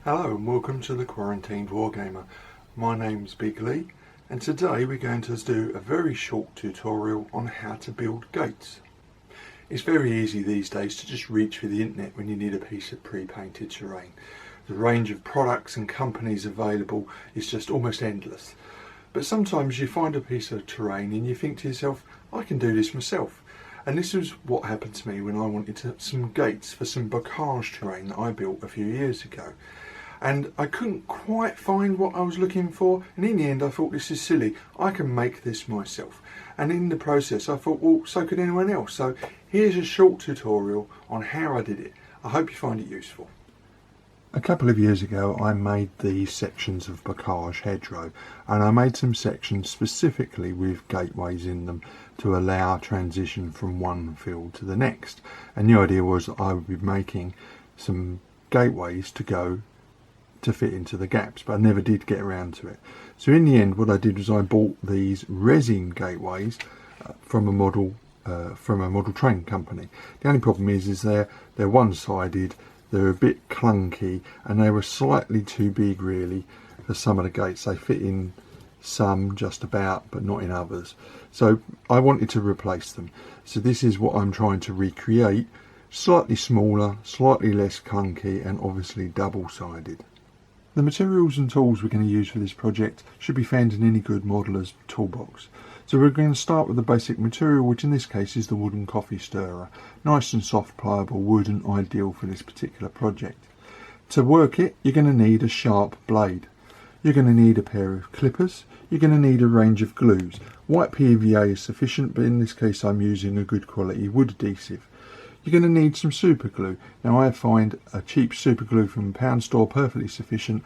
Hello and welcome to the Quarantined Wargamer. My name's Big Lee and today we're going to do a very short tutorial on how to build gates. It's very easy these days to just reach for the internet when you need a piece of pre-painted terrain. The range of products and companies available is just almost endless. But sometimes you find a piece of terrain and you think to yourself, I can do this myself. And this was what happened to me when I wanted some gates for some bocage terrain that I built a few years ago. And I couldn't quite find what I was looking for, and in the end I thought, this is silly, I can make this myself. And in the process I thought, well, so could anyone else. So here's a short tutorial on how I did it. I hope you find it useful. A couple of years ago I made these sections of bocage hedgerow, and I made some sections specifically with gateways in them to allow transition from one field to the next. And the idea was that I would be making some gateways to fit into the gaps, but I never did get around to it. So in the end what I did was I bought these resin gateways from a model train company. The only problem is they're one-sided, they're a bit clunky, and they were slightly too big really for some of the gates. They fit in some just about, but not in others. So I wanted to replace them. So this is what I'm trying to recreate, slightly smaller, slightly less clunky, and obviously double-sided. The materials and tools we're going to use for this project should be found in any good modeller's toolbox. So we're going to start with the basic material, which in this case is the wooden coffee stirrer. Nice and soft pliable wood and ideal for this particular project. To work it, you're going to need a sharp blade. You're going to need a pair of clippers. You're going to need a range of glues. White PVA is sufficient, but in this case I'm using a good quality wood adhesive. You're going to need some super glue. Now I find a cheap super glue from a pound store perfectly sufficient,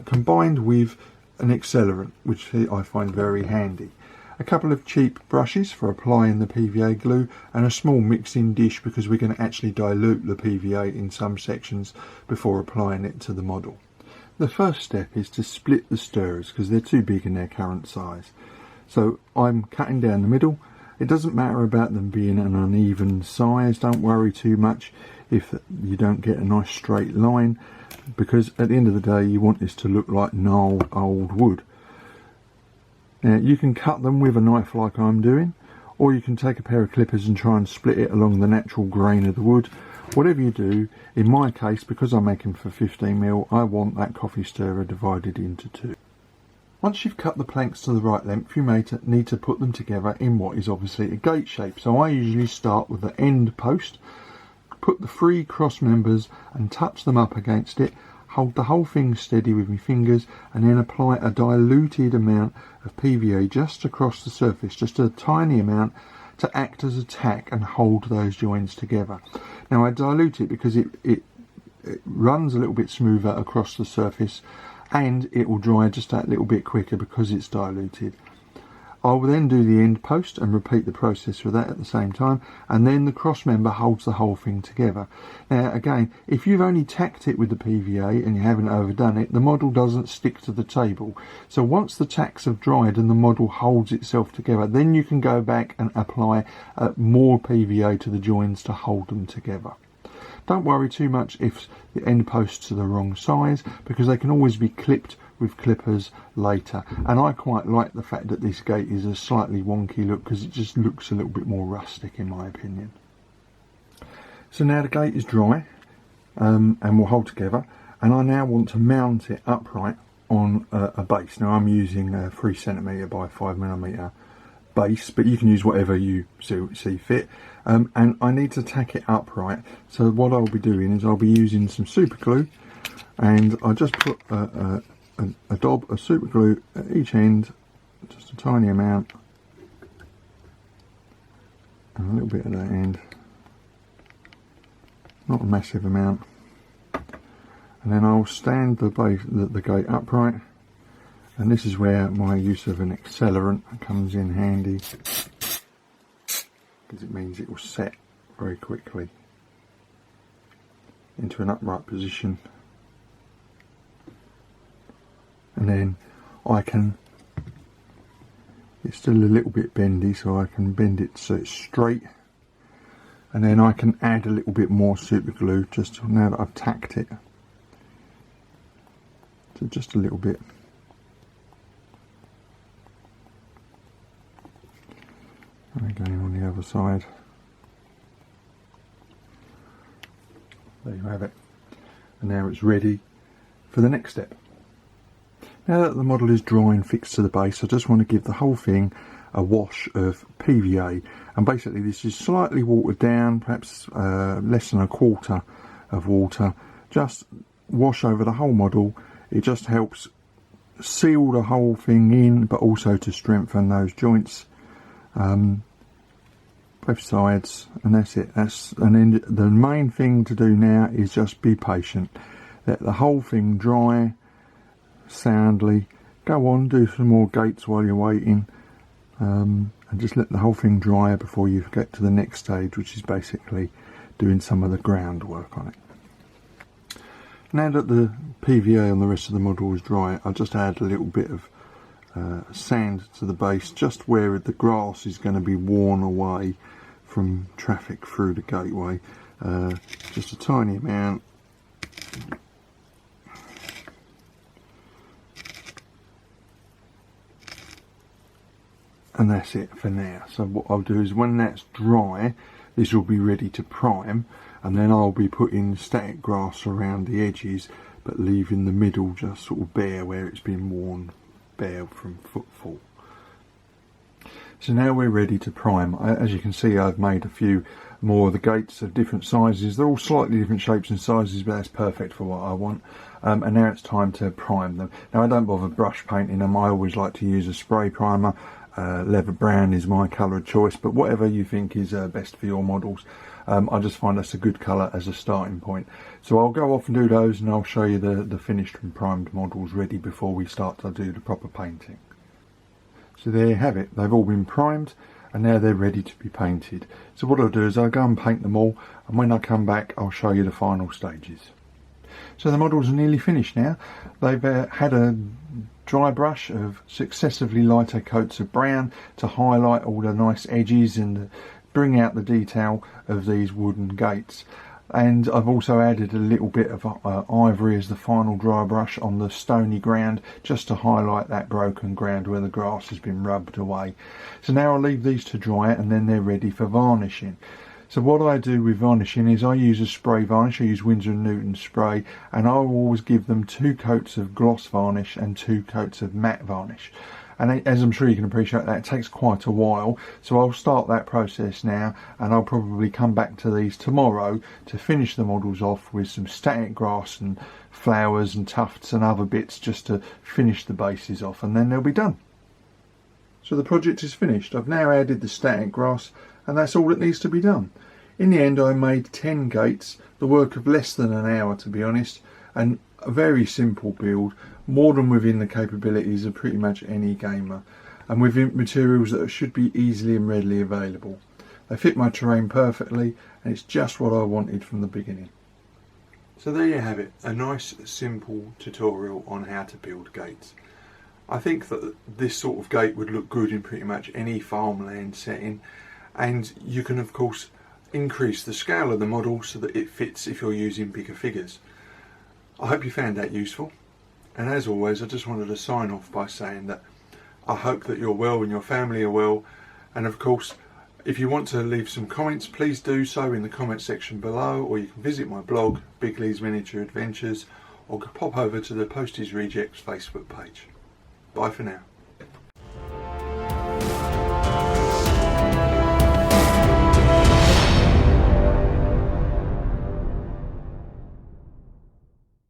combined with an accelerant, which I find very handy. A couple of cheap brushes for applying the PVA glue, and a small mixing dish because we're going to actually dilute the PVA in some sections before applying it to the model. The first step is to split the stirrers because they're too big in their current size. So I'm cutting down the middle. It doesn't matter about them being an uneven size, don't worry too much if you don't get a nice straight line, because at the end of the day you want this to look like gnarled old wood. Now you can cut them with a knife like I'm doing, or you can take a pair of clippers and try and split it along the natural grain of the wood. Whatever you do, in my case, because I'm making for 15mm, I want that coffee stirrer divided into two. Once you've cut the planks to the right length, you may need to put them together in what is obviously a gate shape. So I usually start with the end post, put the three cross members and touch them up against it, hold the whole thing steady with my fingers, and then apply a diluted amount of PVA just across the surface, just a tiny amount, to act as a tack and hold those joints together. Now I dilute it because it runs a little bit smoother across the surface, and it will dry just that little bit quicker because it's diluted. I will then do the end post and repeat the process for that at the same time, and then the cross member holds the whole thing together. Now again, if you've only tacked it with the PVA and you haven't overdone it, the model doesn't stick to the table. So once the tacks have dried and the model holds itself together, then you can go back and apply more PVA to the joins to hold them together. Don't worry too much if the end posts are the wrong size, because they can always be clipped with clippers later. And I quite like the fact that this gate is a slightly wonky look because it just looks a little bit more rustic in my opinion. So now the gate is dry and will hold together, and I now want to mount it upright on a base. Now I'm using a 3cm by 5mm base, but you can use whatever you see fit, and I need to tack it upright. So what I'll be doing is I'll be using some super glue, and I just put a dob of super glue at each end, just a tiny amount, and a little bit at that end, not a massive amount, and then I'll stand the gate upright. And this is where my use of an accelerant comes in handy, because it means it will set very quickly into an upright position. And then I can, it's still a little bit bendy, so I can bend it so it's straight, and then I can add a little bit more super glue just now that I've tacked it. So just a little bit. And again on the other side. There you have it. And now it's ready for the next step. Now that the model is dry and fixed to the base, I just want to give the whole thing a wash of PVA, and basically this is slightly watered down, perhaps less than a quarter of water. Just wash over the whole model. It just helps seal the whole thing in, but also to strengthen those joints, both sides, and that's it. And then the main thing to do now is just be patient. Let the whole thing dry soundly. Go on, do some more gates while you're waiting, and just let the whole thing dry before you get to the next stage, which is basically doing some of the groundwork on it. Now that the PVA on the rest of the model is dry, I'll just add a little bit of sand to the base, just where the grass is going to be worn away from traffic through the gateway. Just a tiny amount. And that's it for now. So what I'll do is when that's dry, this will be ready to prime, and then I'll be putting static grass around the edges, but leaving the middle just sort of bare where it's been worn bare from footfall. So now we're ready to prime. As you can see, I've made a few more of the gates of different sizes. They're all slightly different shapes and sizes, but that's perfect for what I want. And now it's time to prime them. Now I don't bother brush painting them. I always like to use a spray primer. Leather brown is my colour of choice, but whatever you think is best for your models. I just find that's a good colour as a starting point. So I'll go off and do those, and I'll show you the finished and primed models ready before we start to do the proper painting. So there you have it. They've all been primed, and now they're ready to be painted. So what I'll do is I'll go and paint them all, and when I come back I'll show you the final stages. So the models are nearly finished now. They've had a dry brush of successively lighter coats of brown to highlight all the nice edges and bring out the detail of these wooden gates. And I've also added a little bit of ivory as the final dry brush on the stony ground, just to highlight that broken ground where the grass has been rubbed away. So now I'll leave these to dry, and then they're ready for varnishing. So what I do with varnishing is I use a spray varnish. I use Winsor & Newton spray, and I will always give them 2 coats of gloss varnish and 2 coats of matte varnish. And as I'm sure you can appreciate, that it takes quite a while. So I'll start that process now, and I'll probably come back to these tomorrow to finish the models off with some static grass and flowers and tufts and other bits, just to finish the bases off, and then they'll be done. So the project is finished. I've now added the static grass, and that's all that needs to be done. In the end, I made 10 gates, the work of less than an hour to be honest, and a very simple build, more than within the capabilities of pretty much any gamer, and with materials that should be easily and readily available. They fit my terrain perfectly, and it's just what I wanted from the beginning. So there you have it, a nice simple tutorial on how to build gates. I think that this sort of gate would look good in pretty much any farmland setting, and you can of course increase the scale of the model so that it fits if you're using bigger figures. I hope you found that useful, and as always I just wanted to sign off by saying that I hope that you're well and your family are well, and of course if you want to leave some comments, please do so in the comment section below, or you can visit my blog Big Lee's Miniature Adventures, or pop over to the Posties Rejects Facebook page. Bye for now.